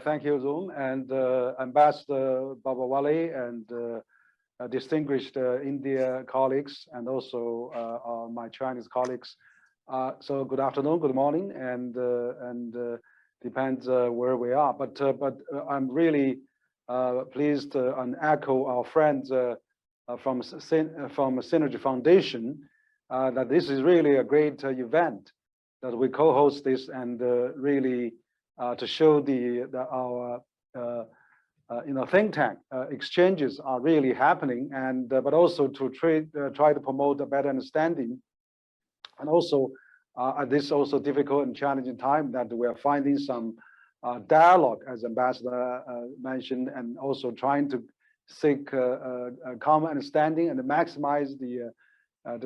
Thank you, Zoom, and Ambassador Babawale and distinguished India colleagues, and also my Chinese colleagues. So good afternoon, good morning, and depends where we are. But I'm really pleased and echo our friends from Synergia Foundation that this is really a great event that we co-host this, and really to show our think tank exchanges are really happening, and but also to try to promote a better understanding, and also at this also difficult and challenging time that we are finding some dialogue, as Ambassador mentioned, and also trying to seek a common understanding and maximize the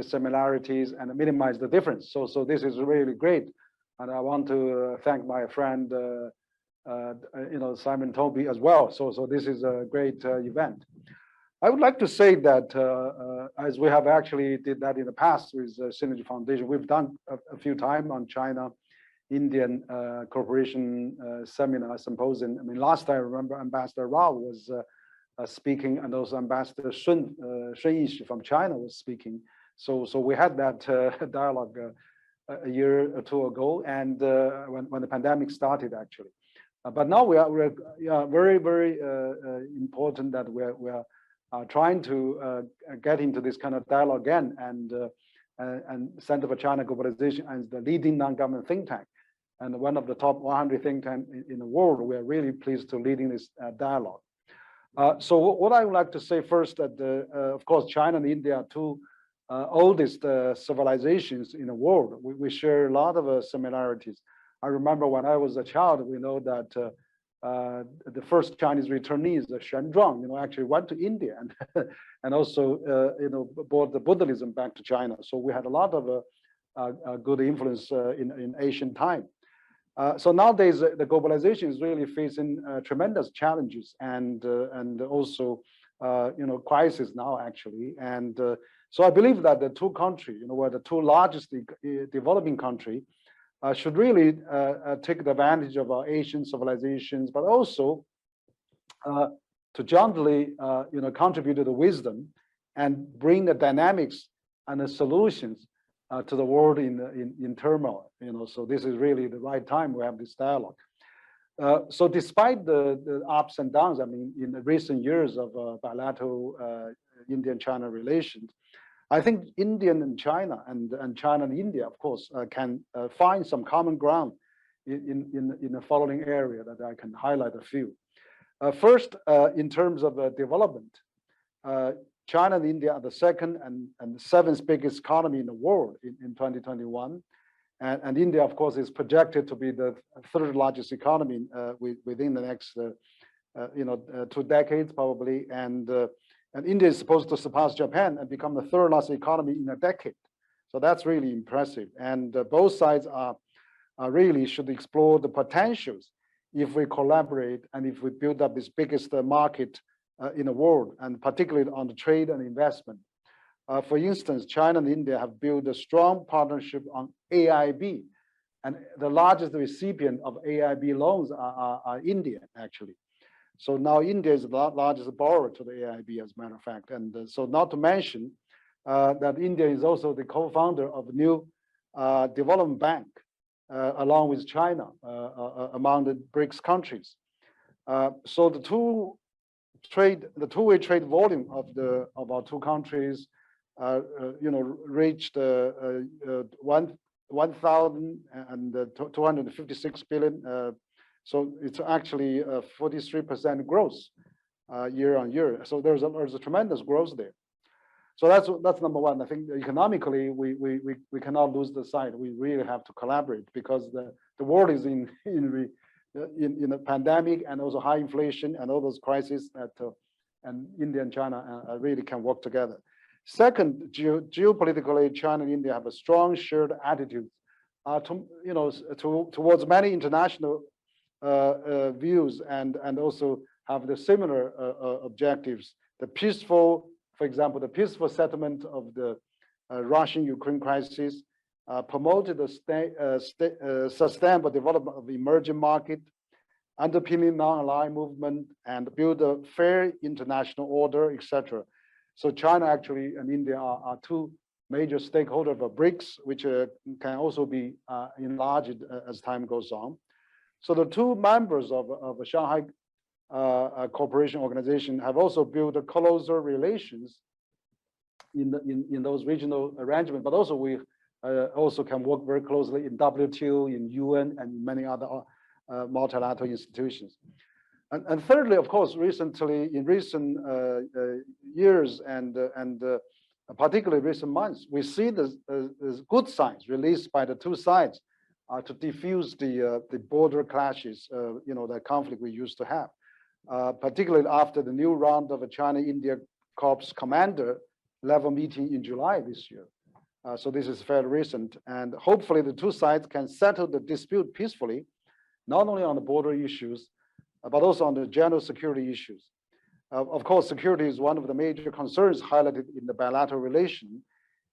similarities and minimize the difference. So this is really great. And I want to thank my friend, Simon Toby as well. So this is a great event. I would like to say that as we have actually did that in the past with Synergy Foundation, we've done a few times on China-Indian cooperation seminar symposium. I mean, last time I remember Ambassador Rao was speaking, and also Ambassador Sun Yishi from China was speaking. So we had that dialogue a year or two ago, and when the pandemic started, actually. But now we're very, very important that we're trying to get into this kind of dialogue again, and Center for China Globalization as the leading non-government think tank, and one of the top 100 think tanks in the world. We are really pleased to leading this dialogue. So what I would like to say first, that of course China and India are two oldest civilizations in the world. We share a lot of similarities. I remember when I was a child, we know that the first Chinese returnees, Xuan Zhuang, actually went to India and also brought the Buddhism back to China. So we had a lot of good influence in Asian time. So nowadays the globalization is really facing tremendous challenges and also crisis now, actually. And so I believe that the two countries, were the two largest developing countries, should really take advantage of our Asian civilizations, but also to jointly, contribute to the wisdom and bring the dynamics and the solutions to the world in turmoil. So this is really the right time we have this dialogue. So despite the ups and downs, I mean, in the recent years of bilateral Indian-China relations, I think India and China and China and India, of course, can find some common ground in the following area that I can highlight a few. First, in terms of development, China and India are the second and seventh biggest economy in the world in 2021. And India, of course, is projected to be the third largest economy within the next 2 decades, probably. And India is supposed to surpass Japan and become the third largest economy in a decade. So that's really impressive. And both sides are really should explore the potentials if we collaborate and if we build up this biggest market in the world, and particularly on the trade and investment. For instance, China and India have built a strong partnership on AIB, and the largest recipient of AIB loans are India, actually. So now India is the largest borrower to the AIB, as a matter of fact. And so not to mention that India is also the co-founder of a new development bank, along with China, among the BRICS countries. So the two-way trade volume of our two countries, reached 1,256 billion. So it's actually 43% growth year on year. So there's a tremendous growth there. So that's number one. I think economically we cannot lose the sight. We really have to collaborate, because the world is in a pandemic, and also high inflation and all those crises that and India and China really can work together. Second, geopolitically, China and India have a strong shared attitude towards many international views, and also have the similar objectives. The peaceful, for example, the peaceful settlement of the Russian-Ukraine crisis, promoted the sustainable development of emerging market, underpinning non-aligned movement, and build a fair international order, etc. So China actually and India are two major stakeholders of BRICS, which can also be enlarged as time goes on. So the two members of Shanghai Cooperation Organization have also built closer relations in those regional arrangements, but also we also can work very closely in WTO, in UN, and many other multilateral institutions. And thirdly, of course, in recent years and particularly recent months, we see there's good signs released by the two sides to diffuse the border clashes, the conflict we used to have, particularly after the new round of a China-India Corps commander level meeting in July this year. So this is fairly recent, and hopefully the two sides can settle the dispute peacefully, not only on the border issues, but also on the general security issues. Of course, security is one of the major concerns highlighted in the bilateral relation,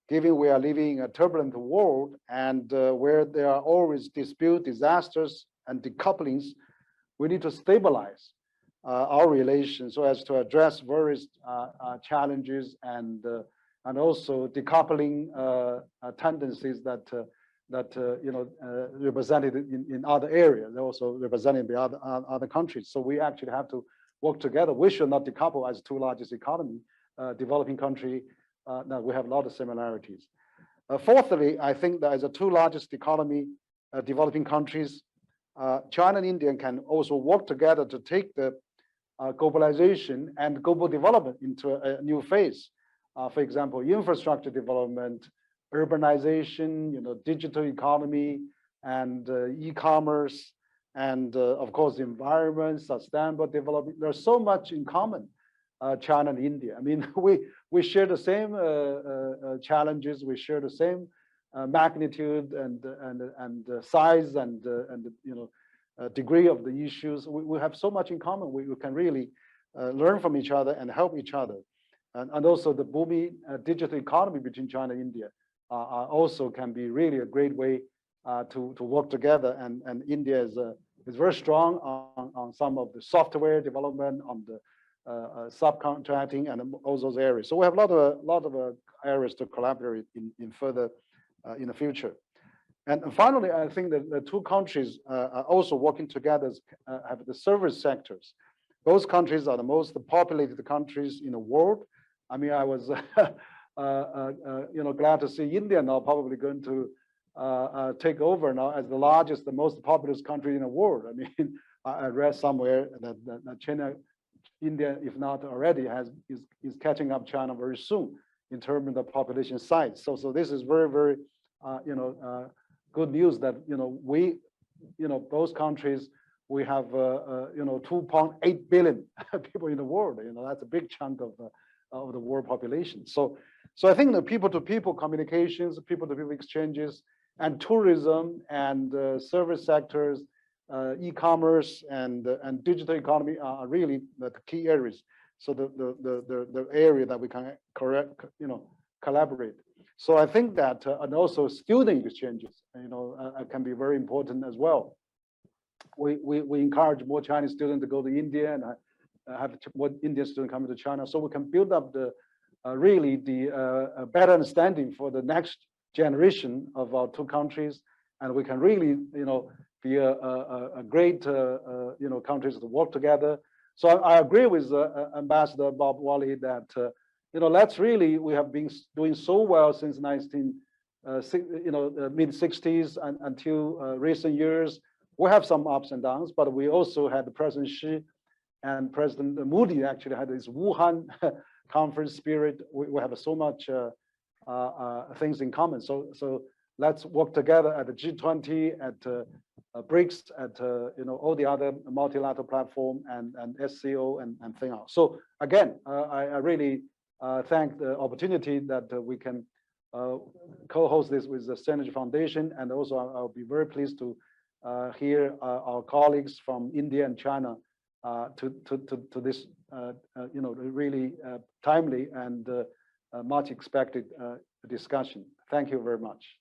given we are living in a turbulent world and where there are always disputes, disasters, and decouplings. We need to stabilize our relations so as to address various challenges and also decoupling tendencies that represented in other areas. They're also represented by other countries. So we actually have to work together. We should not decouple as two largest economy, developing country. Now we have a lot of similarities. Fourthly, I think that as the two largest economy, developing countries, China and India can also work together to take the globalization and global development into a new phase. For example, infrastructure development, urbanization, digital economy, and e-commerce, and of course, environment, sustainable development. There's so much in common, China and India. I mean, we share the same challenges. We share the same magnitude and size and degree of the issues. We have so much in common. We can really learn from each other and help each other. And also the booming digital economy between China and India also can be really a great way to work together. And India is very strong on some of the software development, on the subcontracting, and all those areas. So we have a lot of areas to collaborate in further in the future. And finally, I think that the two countries are also working together, have the service sectors. Those countries are the most populated countries in the world. I mean, I was glad to see India now probably going to take over now as the largest, the most populous country in the world. I mean, I read somewhere that India, if not already, is catching up China very soon in terms of the population size. So this is very, very good news that we both countries, we have 2.8 billion people in the world. That's a big chunk of the world population. So I think the people-to-people communications, people-to-people exchanges, and tourism and service sectors, e-commerce and digital economy are really the key areas. So the area that we can collaborate. So I think that and also student exchanges, can be very important as well. We encourage more Chinese students to go to India and have more Indian students coming to China, so we can build up the better understanding for the next generation of our two countries, and we can really be a great countries to work together. So I agree with Ambassador Bob Wally that we have been doing so well since mid-60s until recent years. We have some ups and downs, but we also had President Xi and President Modi actually had this Wuhan conference spirit. We have so much things in common. So let's work together at the G20, at BRICS, at all the other multilateral platform and SCO and thing else. So again, I really thank the opportunity that we can co-host this with the Synergia Foundation, and also I'll be very pleased to hear our colleagues from India and China to this really timely and much expected discussion. Thank you very much.